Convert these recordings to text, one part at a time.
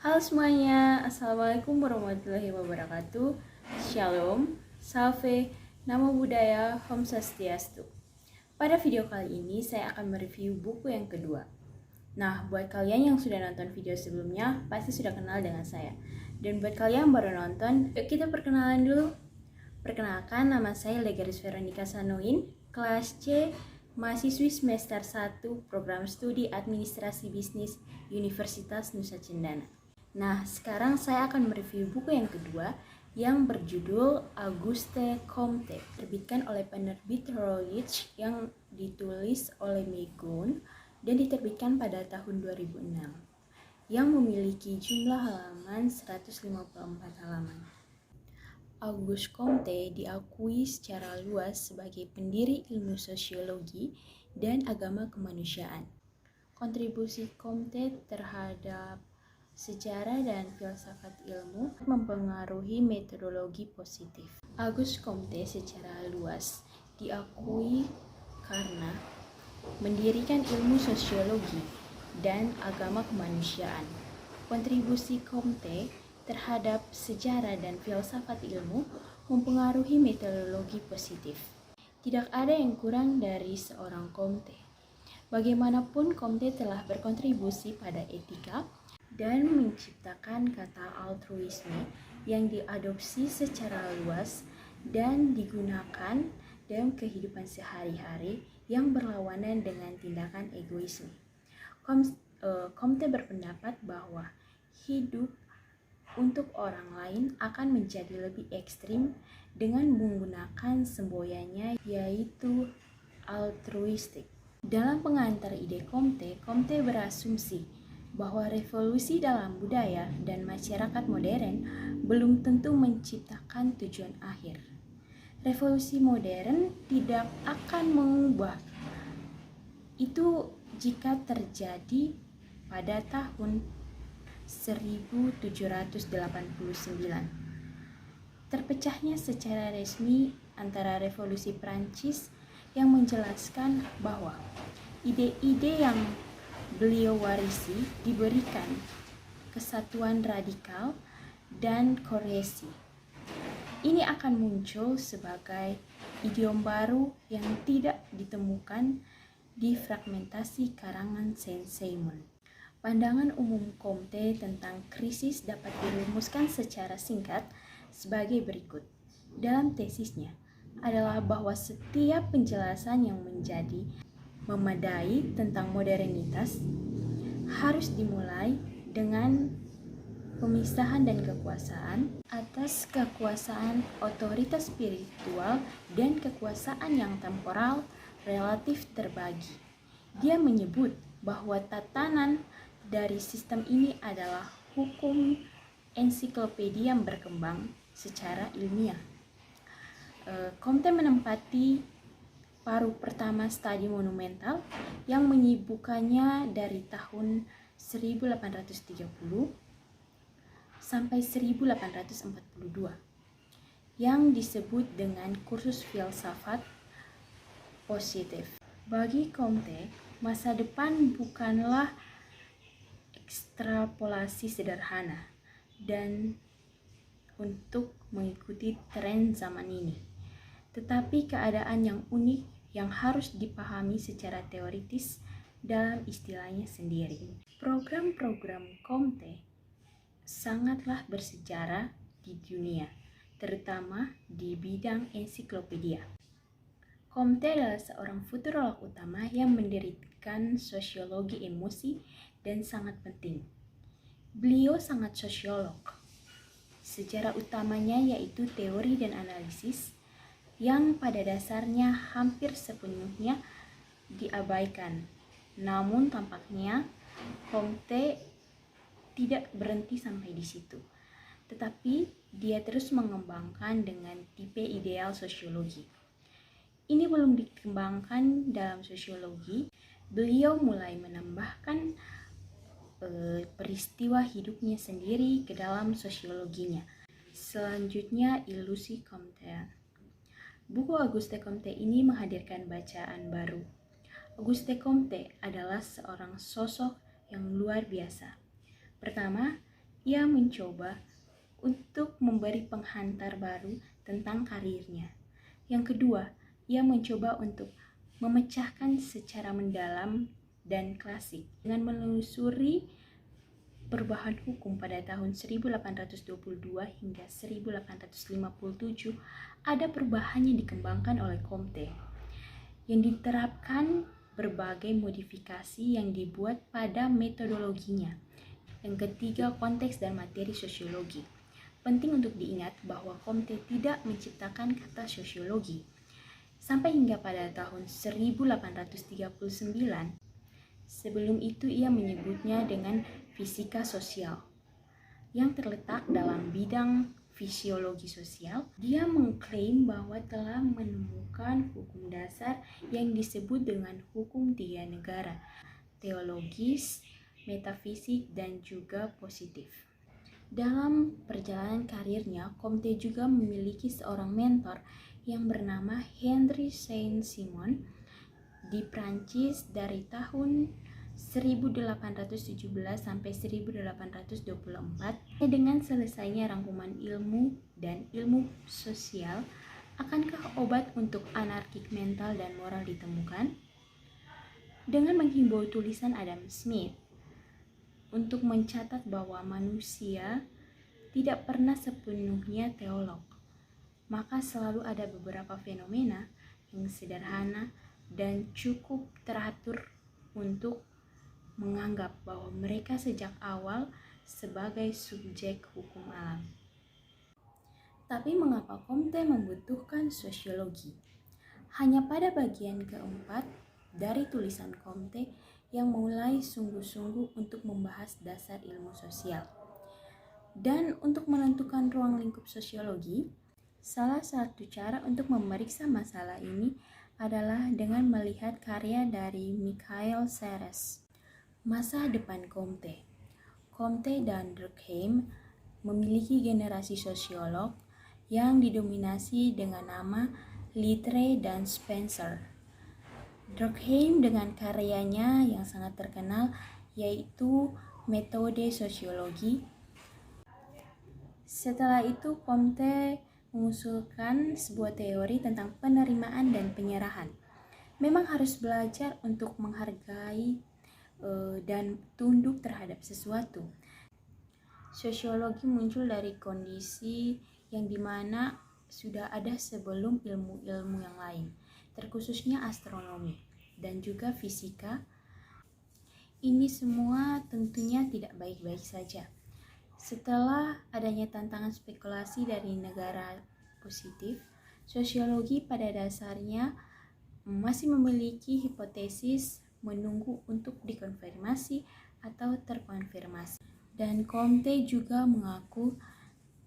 Halo semuanya, Assalamualaikum warahmatullahi wabarakatuh. Shalom, Salve, Namo Buddhaya, Om Swastiastu. Pada video kali ini saya akan mereview buku yang kedua. Nah, buat kalian yang sudah nonton video sebelumnya, pasti sudah kenal dengan saya. Dan buat kalian yang baru nonton, yuk kita perkenalan dulu. Perkenalkan, nama saya Legaris Veronica Sanoin, kelas C, mahasiswi semester 1, program studi Administrasi Bisnis, Universitas Nusa Cendana. Nah, sekarang saya akan mereview buku yang kedua yang berjudul Auguste Comte, terbitkan oleh penerbit Routledge yang ditulis oleh Megun dan diterbitkan pada tahun 2006 yang memiliki jumlah halaman 154 halaman. Auguste Comte diakui secara luas sebagai pendiri ilmu sosiologi dan agama kemanusiaan. Kontribusi Comte terhadap sejarah dan filsafat ilmu mempengaruhi metodologi positif. Auguste Comte secara luas diakui karena mendirikan ilmu sosiologi dan agama kemanusiaan. Kontribusi Comte terhadap sejarah dan filsafat ilmu mempengaruhi metodologi positif. Tidak ada yang kurang dari seorang Comte. Bagaimanapun, Comte telah berkontribusi pada etika dan menciptakan kata altruisme yang diadopsi secara luas dan digunakan dalam kehidupan sehari-hari yang berlawanan dengan tindakan egoisme. Comte berpendapat bahwa hidup untuk orang lain akan menjadi lebih ekstrim dengan menggunakan semboyannya, yaitu altruistik. Dalam pengantar ide Comte, Comte berasumsi bahwa revolusi dalam budaya dan masyarakat modern belum tentu menciptakan tujuan akhir. Revolusi modern tidak akan mengubah itu jika terjadi pada tahun 1789. Terpecahnya secara resmi antara revolusi Prancis yang menjelaskan bahwa ide-ide yang beliau warisi diberikan kesatuan radikal dan kohesi. Ini akan muncul sebagai idiom baru yang tidak ditemukan di fragmentasi karangan Saint-Simon. Pandangan umum Comte tentang krisis dapat dirumuskan secara singkat sebagai berikut. Dalam tesisnya adalah bahwa setiap penjelasan yang menjadi memadai tentang modernitas harus dimulai dengan pemisahan dan kekuasaan atas kekuasaan otoritas spiritual dan kekuasaan yang temporal relatif terbagi. Dia menyebut bahwa tatanan dari sistem ini adalah hukum ensiklopedia yang berkembang secara ilmiah. Comte menempati paruh pertama studi monumental yang menyibukkannya dari tahun 1830 sampai 1842 yang disebut dengan kursus filsafat positif. Bagi Comte, masa depan bukanlah ekstrapolasi sederhana dan untuk mengikuti tren zaman ini, tetapi keadaan yang unik yang harus dipahami secara teoritis dalam istilahnya sendiri. Program-program Comte sangatlah bersejarah di dunia, terutama di bidang ensiklopedia. Comte adalah seorang futurolog utama yang mendirikan sosiologi emosi dan sangat penting. Beliau sangat sosiolog. Sejarah utamanya yaitu teori dan analisis yang pada dasarnya hampir sepenuhnya diabaikan. Namun tampaknya Comte tidak berhenti sampai di situ, tetapi dia terus mengembangkan dengan tipe ideal sosiologi. Ini belum dikembangkan dalam sosiologi. Beliau mulai menambahkan peristiwa hidupnya sendiri ke dalam sosiologinya. Selanjutnya, ilusi Comte. Buku Auguste Comte ini menghadirkan bacaan baru. Auguste Comte adalah seorang sosok yang luar biasa. Pertama, ia mencoba untuk memberi penghantar baru tentang karirnya. Yang kedua, ia mencoba untuk memecahkan secara mendalam dan klasik dengan menelusuri perubahan hukum pada tahun 1822 hingga 1857. Ada perubahan yang dikembangkan oleh Comte yang diterapkan berbagai modifikasi yang dibuat pada metodologinya. Yang ketiga, konteks dan materi sosiologi. Penting untuk diingat bahwa Comte tidak menciptakan kata sosiologi. Sampai hingga pada tahun 1839, sebelum itu ia menyebutnya dengan fisika sosial. Yang terletak dalam bidang fisiologi sosial, dia mengklaim bahwa telah menemukan hukum dasar yang disebut dengan hukum tiga negara, teologis, metafisik, dan juga positif. Dalam perjalanan karirnya, Comte juga memiliki seorang mentor yang bernama Henry Saint-Simon di Prancis dari tahun 1817 sampai 1824. Dengan selesainya rangkuman ilmu dan ilmu sosial, akankah obat untuk anarkik mental dan moral ditemukan? Dengan menghimbau tulisan Adam Smith untuk mencatat bahwa manusia tidak pernah sepenuhnya teolog, maka selalu ada beberapa fenomena yang sederhana dan cukup teratur untuk menganggap bahwa mereka sejak awal sebagai subjek hukum alam. Tapi mengapa Comte membutuhkan sosiologi? Hanya pada bagian keempat dari tulisan Comte yang mulai sungguh-sungguh untuk membahas dasar ilmu sosial. Dan untuk menentukan ruang lingkup sosiologi, salah satu cara untuk memeriksa masalah ini adalah dengan melihat karya dari Michael Serres. Masa depan Comte. Comte dan Durkheim memiliki generasi sosiolog yang didominasi dengan nama Littre dan Spencer. Durkheim dengan karyanya yang sangat terkenal yaitu Metode Sosiologi. Setelah itu Comte mengusulkan sebuah teori tentang penerimaan dan penyerahan. Memang harus belajar untuk menghargai dan tunduk terhadap sesuatu. Sosiologi muncul dari kondisi yang dimana sudah ada sebelum ilmu-ilmu yang lain, terkhususnya astronomi dan juga fisika. Ini semua tentunya tidak baik-baik saja. Setelah adanya tantangan spekulasi dari negara positif, sosiologi pada dasarnya masih memiliki hipotesis menunggu untuk dikonfirmasi atau terkonfirmasi. Dan Comte juga mengaku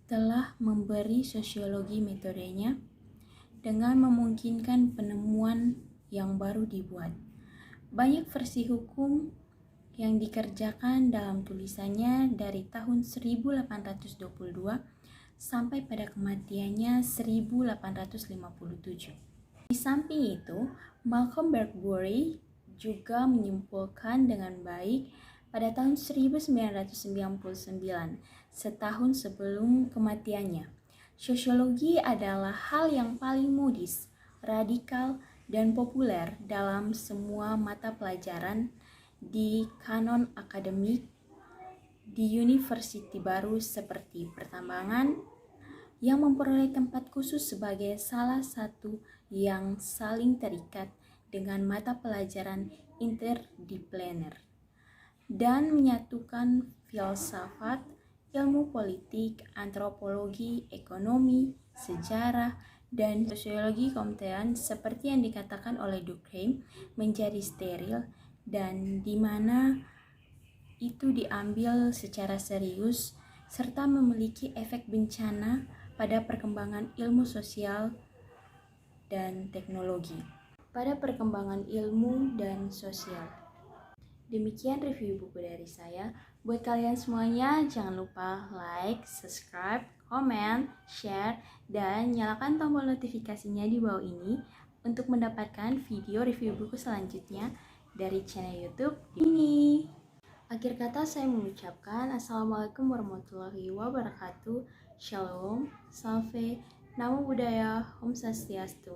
telah memberi sosiologi metodenya dengan memungkinkan penemuan yang baru dibuat. Banyak versi hukum yang dikerjakan dalam tulisannya dari tahun 1822 sampai pada kematiannya 1857. Di samping itu, Malcolm Bergbury juga menyimpulkan dengan baik pada tahun 1999, setahun sebelum kematiannya, sosiologi adalah hal yang paling modis, radikal, dan populer dalam semua mata pelajaran di kanon akademik di university baru seperti pertambangan, yang memperoleh tempat khusus sebagai salah satu yang saling terikat dengan mata pelajaran interdisipliner dan menyatukan filsafat, ilmu politik, antropologi, ekonomi, sejarah, dan sosiologi Comtean seperti yang dikatakan oleh Durkheim menjadi steril dan di mana itu diambil secara serius serta memiliki efek bencana pada perkembangan ilmu sosial dan teknologi. Pada perkembangan ilmu dan sosial. Demikian review buku dari saya. Buat kalian semuanya, jangan lupa like, subscribe, komen, share, dan nyalakan tombol notifikasinya di bawah ini untuk mendapatkan video review buku selanjutnya dari channel YouTube ini. Oke. Akhir kata saya mengucapkan Assalamualaikum warahmatullahi wabarakatuh. Shalom, Salve, Namo Buddhaya, Om Swastiastu.